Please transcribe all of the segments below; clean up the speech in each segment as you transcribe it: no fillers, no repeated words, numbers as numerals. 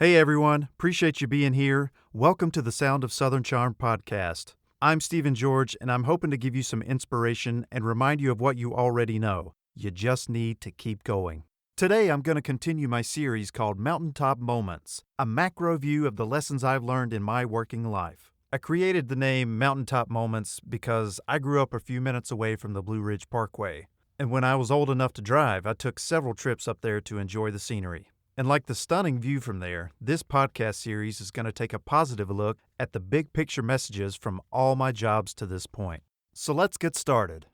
Hey everyone, appreciate you being here. Welcome to the Sound of Southern Charm podcast. I'm Stephen George, and I'm hoping to give you some inspiration and remind you of what you already know. You just need to keep going. Today I'm going to continue my series called Mountaintop Moments, a macro view of the lessons I've learned in my working life. I created the name Mountaintop Moments because I grew up a few minutes away from the Blue Ridge Parkway. And when I was old enough to drive, I took several trips up there to enjoy the scenery. And like the stunning view from there, this podcast series is going to take a positive look at the big picture messages from all my jobs to this point. So let's get started.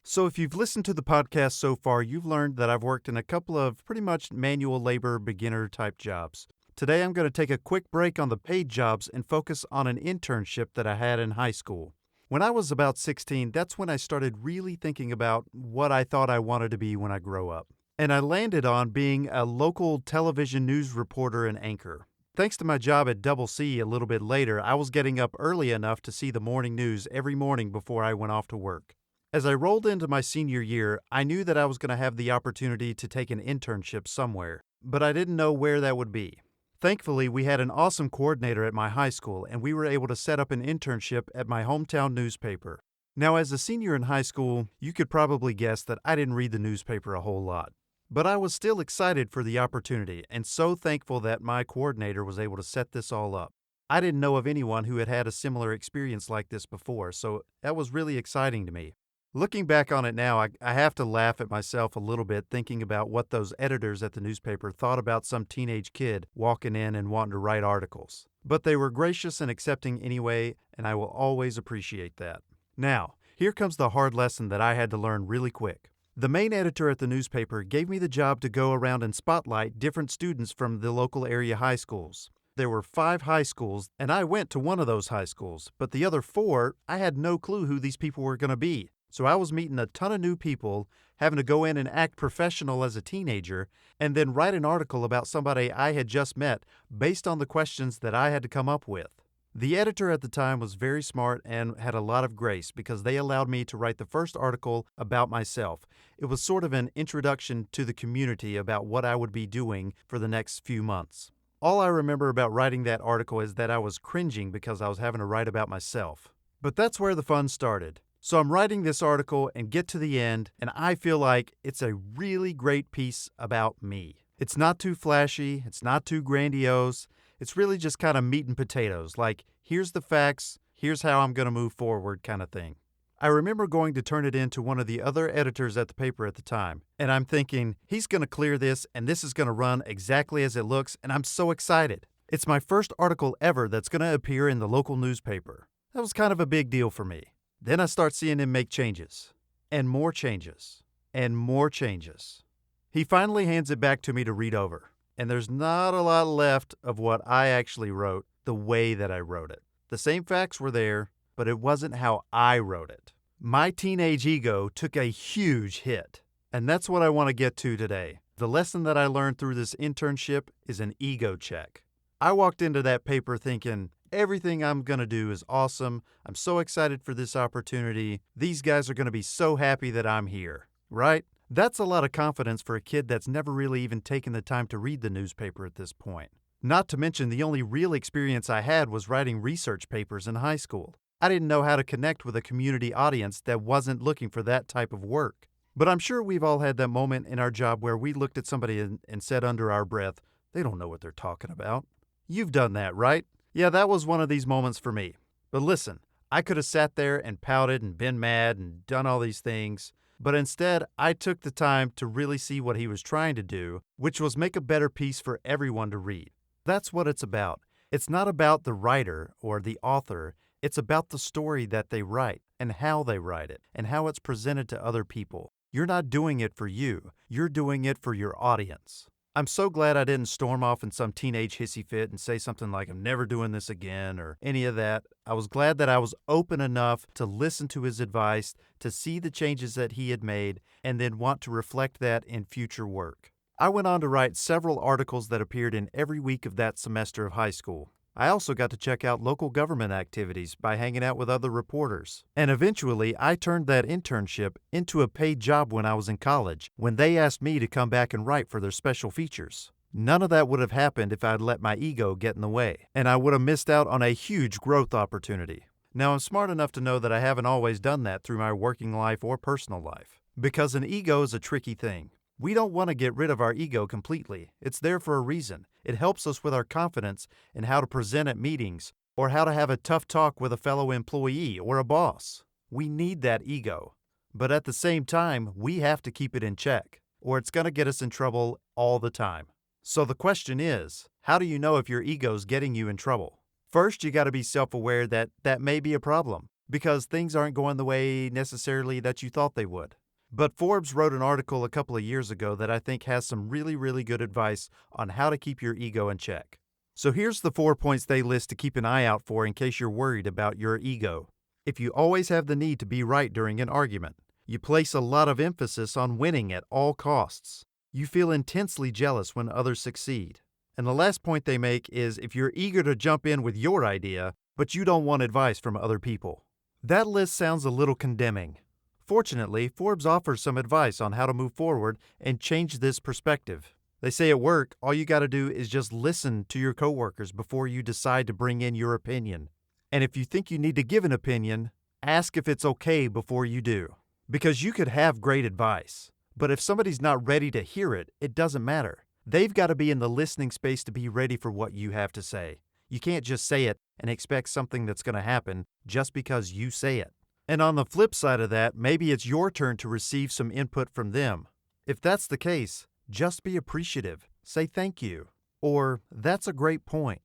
So if you've listened to the podcast so far, you've learned that I've worked in a couple of pretty much manual labor beginner type jobs. Today I'm going to take a quick break on the paid jobs and focus on an internship that I had in high school. When I was about 16, that's when I started really thinking about what I thought I wanted to be when I grow up. And I landed on being a local television news reporter and anchor. Thanks to my job at Double C a little bit later, I was getting up early enough to see the morning news every morning before I went off to work. As I rolled into my senior year, I knew that I was going to have the opportunity to take an internship somewhere, but I didn't know where that would be. Thankfully, we had an awesome coordinator at my high school, and we were able to set up an internship at my hometown newspaper. Now, as a senior in high school, you could probably guess that I didn't read the newspaper a whole lot. But I was still excited for the opportunity, and so thankful that my coordinator was able to set this all up. I didn't know of anyone who had had a similar experience like this before, so that was really exciting to me. Looking back on it now, I have to laugh at myself a little bit thinking about what those editors at the newspaper thought about some teenage kid walking in and wanting to write articles. But they were gracious and accepting anyway, and I will always appreciate that. Now, here comes the hard lesson that I had to learn really quick. The main editor at the newspaper gave me the job to go around and spotlight different students from the local area high schools. There were 5 high schools, and I went to one of those high schools, but the other 4, I had no clue who these people were going to be. So I was meeting a ton of new people, having to go in and act professional as a teenager, and then write an article about somebody I had just met based on the questions that I had to come up with. The editor at the time was very smart and had a lot of grace because they allowed me to write the first article about myself. It was sort of an introduction to the community about what I would be doing for the next few months. All I remember about writing that article is that I was cringing because I was having to write about myself. But that's where the fun started. So I'm writing this article and get to the end, and I feel like it's a really great piece about me. It's not too flashy, it's not too grandiose, it's really just kind of meat and potatoes, like here's the facts, here's how I'm going to move forward kind of thing. I remember going to turn it in to one of the other editors at the paper at the time, and I'm thinking, he's going to clear this, and this is going to run exactly as it looks, and I'm so excited. It's my first article ever that's going to appear in the local newspaper. That was kind of a big deal for me. Then I start seeing him make changes, and more changes, and more changes. He finally hands it back to me to read over, and there's not a lot left of what I actually wrote the way that I wrote it. The same facts were there, but it wasn't how I wrote it. My teenage ego took a huge hit, and that's what I want to get to today. The lesson that I learned through this internship is an ego check. I walked into that paper thinking, everything I'm going to do is awesome. I'm so excited for this opportunity. These guys are going to be so happy that I'm here, right? That's a lot of confidence for a kid that's never really even taken the time to read the newspaper at this point. Not to mention the only real experience I had was writing research papers in high school. I didn't know how to connect with a community audience that wasn't looking for that type of work. But I'm sure we've all had that moment in our job where we looked at somebody and said under our breath, they don't know what they're talking about. You've done that, right? Yeah, that was one of these moments for me. But listen, I could have sat there and pouted and been mad and done all these things, but instead I took the time to really see what he was trying to do, which was make a better piece for everyone to read. That's what it's about. It's not about the writer or the author. It's about the story that they write and how they write it and how it's presented to other people. You're not doing it for you. You're doing it for your audience. I'm so glad I didn't storm off in some teenage hissy fit and say something like, I'm never doing this again, or any of that. I was glad that I was open enough to listen to his advice, to see the changes that he had made, and then want to reflect that in future work. I went on to write several articles that appeared in every week of that semester of high school. I also got to check out local government activities by hanging out with other reporters. And eventually, I turned that internship into a paid job when I was in college, when they asked me to come back and write for their special features. None of that would have happened if I'd let my ego get in the way, and I would have missed out on a huge growth opportunity. Now, I'm smart enough to know that I haven't always done that through my working life or personal life, because an ego is a tricky thing. We don't want to get rid of our ego completely. It's there for a reason. It helps us with our confidence in how to present at meetings or how to have a tough talk with a fellow employee or a boss. We need that ego. But at the same time, we have to keep it in check, or it's going to get us in trouble all the time. So the question is, how do you know if your ego's getting you in trouble? First, you got to be self-aware that that may be a problem, because things aren't going the way necessarily that you thought they would. But Forbes wrote an article a couple of years ago that I think has some really good advice on how to keep your ego in check. So here's the 4 points they list to keep an eye out for in case you're worried about your ego. If you always have the need to be right during an argument, you place a lot of emphasis on winning at all costs. You feel intensely jealous when others succeed. And the last point they make is if you're eager to jump in with your idea, but you don't want advice from other people. That list sounds a little condemning. Fortunately, Forbes offers some advice on how to move forward and change this perspective. They say at work, all you got to do is just listen to your coworkers before you decide to bring in your opinion. And if you think you need to give an opinion, ask if it's okay before you do. Because you could have great advice, but if somebody's not ready to hear it, it doesn't matter. They've got to be in the listening space to be ready for what you have to say. You can't just say it and expect something that's going to happen just because you say it. And on the flip side of that, maybe it's your turn to receive some input from them. If that's the case, just be appreciative. Say thank you. Or, that's a great point.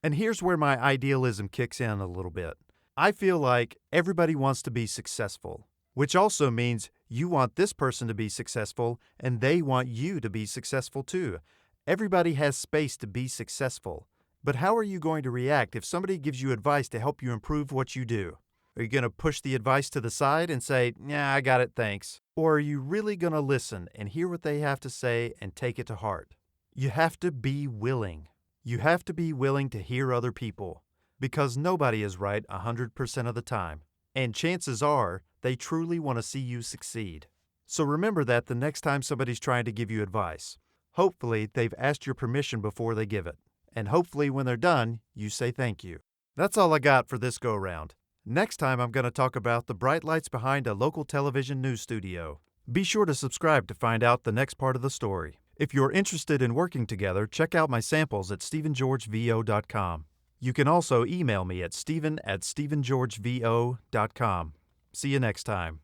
And here's where my idealism kicks in a little bit. I feel like everybody wants to be successful, which also means you want this person to be successful and they want you to be successful too. Everybody has space to be successful. But how are you going to react if somebody gives you advice to help you improve what you do? Are you going to push the advice to the side and say, "Yeah, I got it, thanks"? Or are you really going to listen and hear what they have to say and take it to heart? You have to be willing. You have to be willing to hear other people, because nobody is right 100% of the time. And chances are, they truly want to see you succeed. So remember that the next time somebody's trying to give you advice. Hopefully, they've asked your permission before they give it. And hopefully, when they're done, you say thank you. That's all I got for this go-round. Next time, I'm going to talk about the bright lights behind a local television news studio. Be sure to subscribe to find out the next part of the story. If you're interested in working together, check out my samples at stephengeorgevo.com. You can also email me at stephen@stephengeorgevo.com. See you next time.